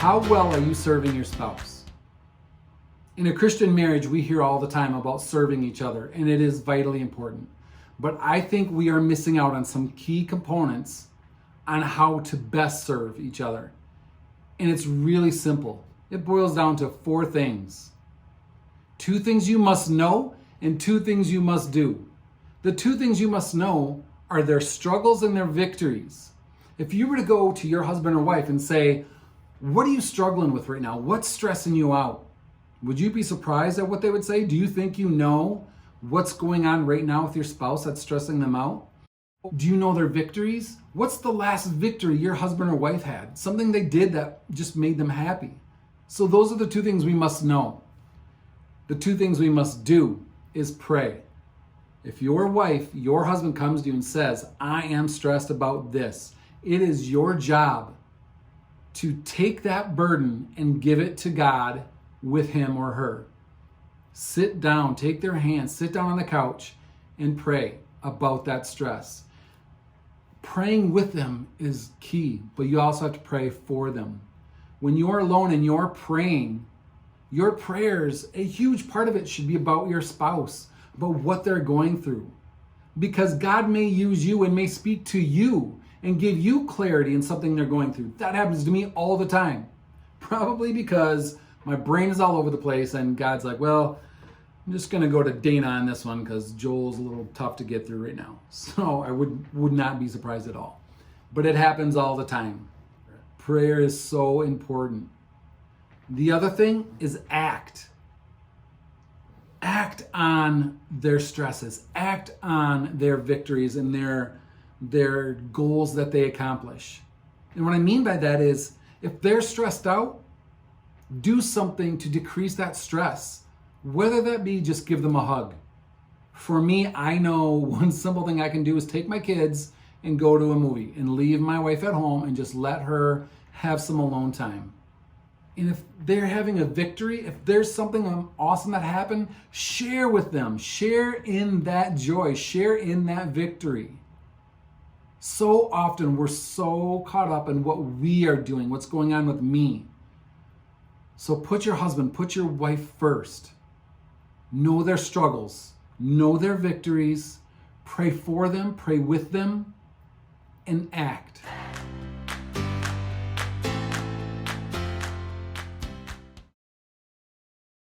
How well are you serving your spouse? In a Christian marriage, we hear all the time about serving each other, and it is vitally important. But I think we are missing out on some key components on how to best serve each other. And it's really simple. It boils down to 4 things. 2 things you must know and 2 things you must do. The 2 things you must know are their struggles and their victories. If you were to go to your husband or wife and say, what are you struggling with right now? What's stressing you out? Would you be surprised at what they would say? Do you think you know what's going on right now with your spouse that's stressing them out? Do you know their victories? What's the last victory your husband or wife had? Something they did that just made them happy. So those are the 2 things we must know. The 2 things we must do is pray. If your wife, your husband comes to you and says, I am stressed about this, it is your job to take that burden and give it to God with him or her. Sit down, take their hand, sit down on the couch and pray about that stress. Praying with them is key, but you also have to pray for them. When you're alone and you're praying, your prayers, a huge part of it should be about your spouse, about what they're going through. Because God may use you and may speak to you and give you clarity in something they're going through. That happens to me all the time. Probably because my brain is all over the place and God's like, well, I'm just going to go to Dana on this one because Joel's a little tough to get through right now. So I would not be surprised at all. But it happens all the time. Prayer is so important. The other thing is act. Act on their stresses. Act on their victories and their goals that they accomplish. And what I mean by that is, if they're stressed out, do something to decrease that stress. Whether that be just give them a hug. For me, I know one simple thing I can do is take my kids and go to a movie and leave my wife at home and just let her have some alone time. And if they're having a victory, if there's something awesome that happened, share with them. Share in that joy. Share in that victory. So often we're so caught up in what we are doing, what's going on with me. So put your husband, put your wife first. Know their struggles, know their victories, pray for them, pray with them, and act.